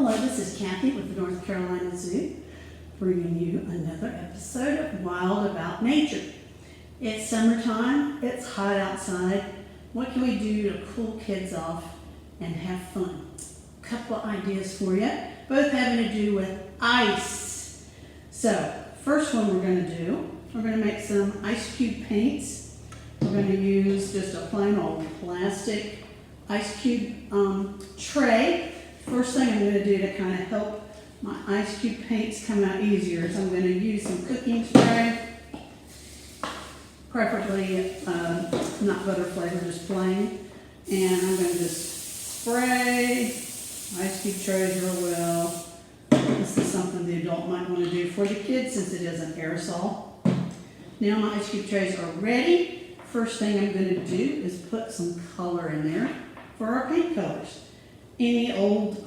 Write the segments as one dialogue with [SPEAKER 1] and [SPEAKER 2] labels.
[SPEAKER 1] Hello, this is Kathy with the North Carolina Zoo, bringing you another episode of Wild About Nature. It's summertime, it's hot outside. What can we do to cool kids off and have fun? A couple of ideas for you, both having to do with ice. So, first one we're going to do, we're going to make some ice cube paints. We're going to use just a plain old plastic ice cube tray. First thing I'm going to do to kind of help my ice cube paints come out easier is I'm going to use some cooking spray, preferably not butter flavor, just plain. And I'm going to just spray ice cube trays real well. This is something the adult might want to do for the kids since it is an aerosol. Now my ice cube trays are ready. First thing I'm going to do is put some color in there for our paint colors. Any old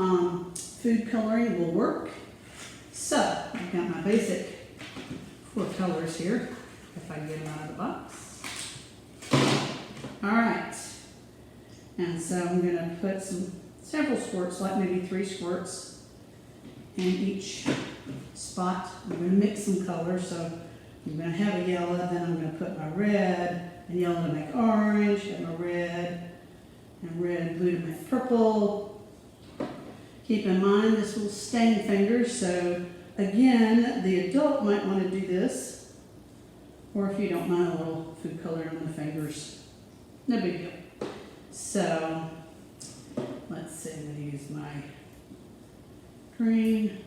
[SPEAKER 1] food coloring will work. So, I've got my basic 4 colors here, if I can get them out of the box. Alright, and so I'm going to put several squirts, like maybe 3 squirts in each spot. I'm going to mix some colors, so I'm going to have a yellow, then I'm going to put my red and yellow to make orange, and my red and blue to make purple. Keep in mind this will stain fingers, so again, the adult might want to do this, or if you don't mind a little food coloring on the fingers, no big deal. So, let's see, I'm going to use my green,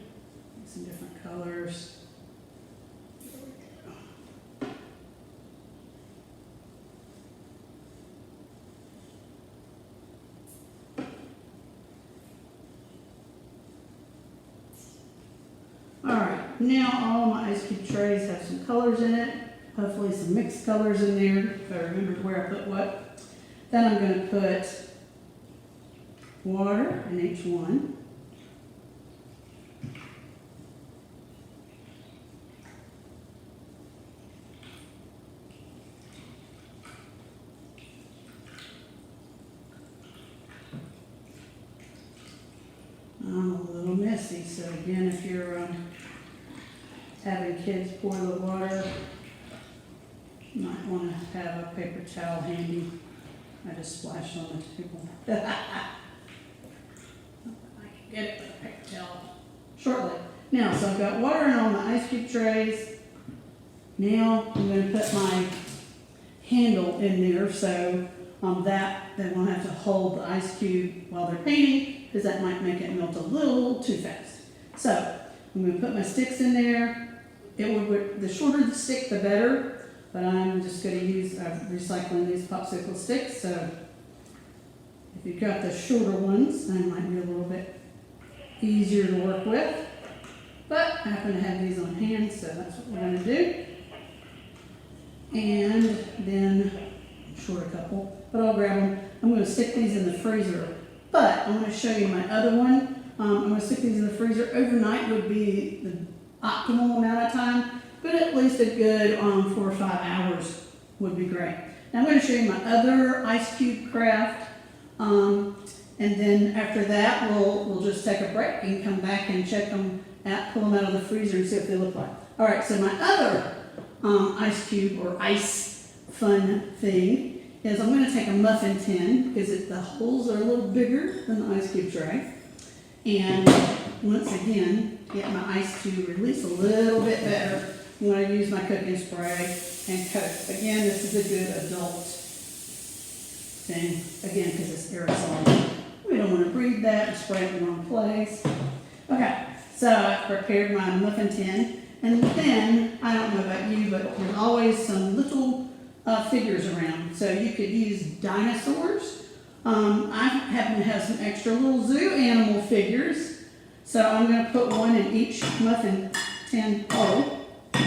[SPEAKER 1] some different colors. Alright, now all my ice cube trays have some colors in it, hopefully some mixed colors in there, if I remember where I put what. Then I'm going to put water in each one. I'm a little messy, so again, if you're having kids pour the water, you might want to have a paper towel handy. I just splashed on the table. I can get it with a paper towel shortly. Now, so I've got water in all my ice cube trays. Now I'm going to put my handle in there so that they won't have to hold the ice cube while they're painting, because that might make it melt a little too fast. So I'm going to put my sticks in there. The shorter the stick, the better, but I'm just going to use recycling these popsicle sticks. So if you've got the shorter ones, they might be a little bit easier to work with. But I happen to have these on hand, so that's what we're going to do. And then short a couple, but I'll grab them. I'm going to stick these in the freezer. But I'm going to show you my other one. I'm going to stick these in the freezer. Overnight would be the optimal amount of time, but at least a good 4 or 5 hours would be great. Now I'm going to show you my other ice cube craft, and then after that we'll just take a break and come back and check them out, pull them out of the freezer and see what they look like. All right, so my other ice cube or ice fun thing is I'm going to take a muffin tin, because the holes are a little bigger than the ice cube tray. And once again, get my ice to release a little bit better. I'm going to use my cooking spray and coat. Again, this is a good adult thing, again, because it's aerosol. We don't want to breathe that and spray it in the wrong place. Okay, so I've prepared my muffin tin. And then, I don't know about you, but there's always some little figures around. So you could use dinosaurs. I happen to have some extra little zoo animal figures. So I'm going to put one in each muffin tin hole. I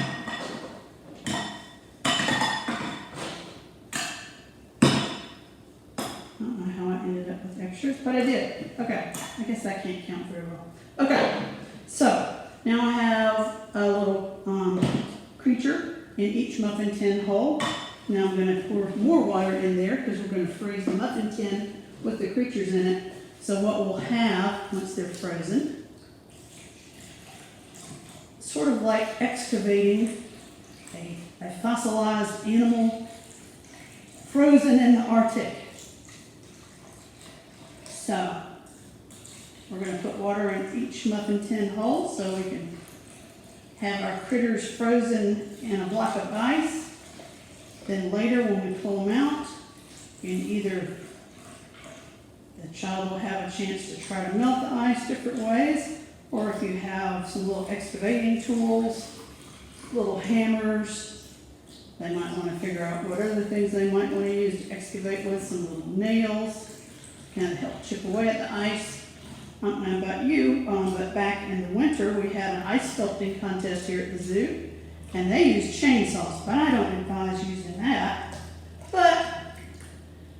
[SPEAKER 1] don't know how I ended up with extras, but I did. Okay, I guess I can't count very well. Okay, so now I have a little creature in each muffin tin hole. Now I'm going to pour more water in there because we're going to freeze the muffin tin with the creatures in it. So what we'll have, once they're frozen, sort of like excavating a fossilized animal frozen in the Arctic. So we're going to put water in each muffin tin hole so we can have our critters frozen in a block of ice. Then later when we pull them out, either the child will have a chance to try to melt the ice different ways, or if you have some little excavating tools, little hammers, they might want to figure out what other things they might want to use to excavate with, some little nails, kind of help chip away at the ice. I don't know about you, but back in the winter we had an ice sculpting contest here at the zoo, and they used chainsaws, but I don't advise using that. But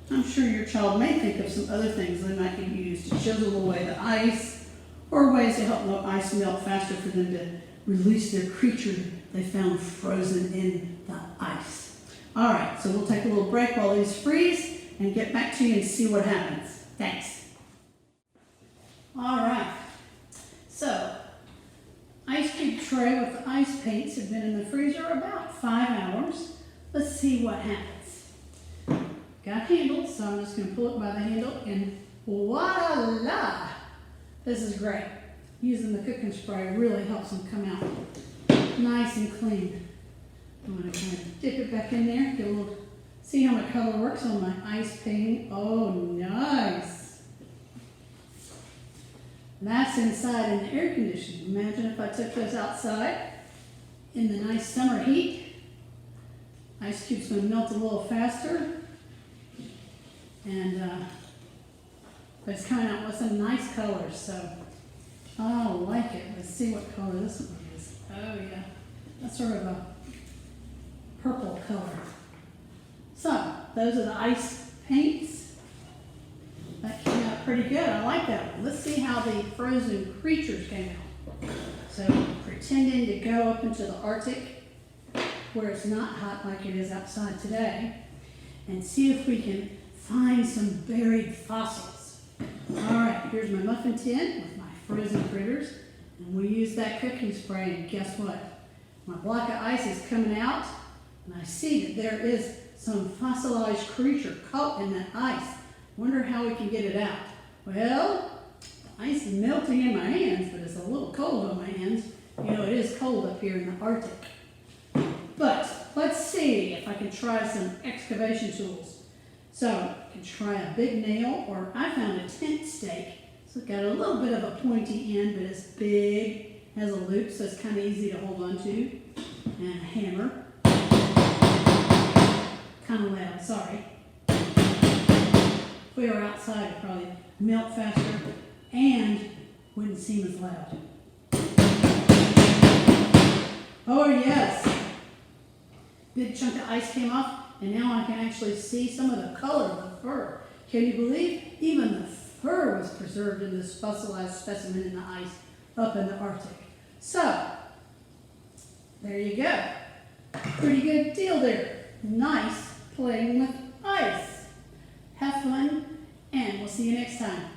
[SPEAKER 1] I'm sure your child may think of some other things they might be used to chisel away the ice, or ways to help the ice melt faster for them to release their creature they found frozen in the ice. All right, so we'll take a little break while these freeze and get back to you and see what happens. Thanks. All right, so ice cube tray with the ice paints have been in the freezer about 5 hours. Let's see what happens. Got handled, so I'm just going to pull it by the handle and voila! This is great. Using the cooking spray really helps them come out nice and clean. I'm going to kind of dip it back in there, get a little, see how my color works on my ice painting. Oh, nice. That's inside in the air conditioning. Imagine if I took those outside in the nice summer heat. Ice cube's going to melt a little faster. And but it's coming out with some nice colors, so I like it. Let's see what color this one is. Oh yeah, that's sort of a purple color. So those are the ice paints. That came out pretty good. I like that one. Let's see how the frozen creatures came out. So pretending to go up into the Arctic where it's not hot like it is outside today, and see if we can find some buried fossils. All right, here's my muffin tin with my frozen critters, and we use that cooking spray, and guess what? My block of ice is coming out, and I see that there is some fossilized creature caught in that ice. Wonder how we can get it out. Well, the ice is melting in my hands, but it's a little cold on my hands. You know, it is cold up here in the Arctic. But let's see if I can try some excavation tools. So I can try a big nail, or I found a tent stake. So it's got a little bit of a pointy end, but it's big, has a loop, so it's kind of easy to hold on to. And a hammer. Kind of loud, sorry. If we were outside, it'd probably melt faster and wouldn't seem as loud. Oh yes! Big chunk of ice came off, and now I can actually see some of the color of the fur. Can you believe? Even the fur was preserved in this fossilized specimen in the ice up in the Arctic. So, there you go. Pretty good deal there. Nice playing with ice. Have fun, and we'll see you next time.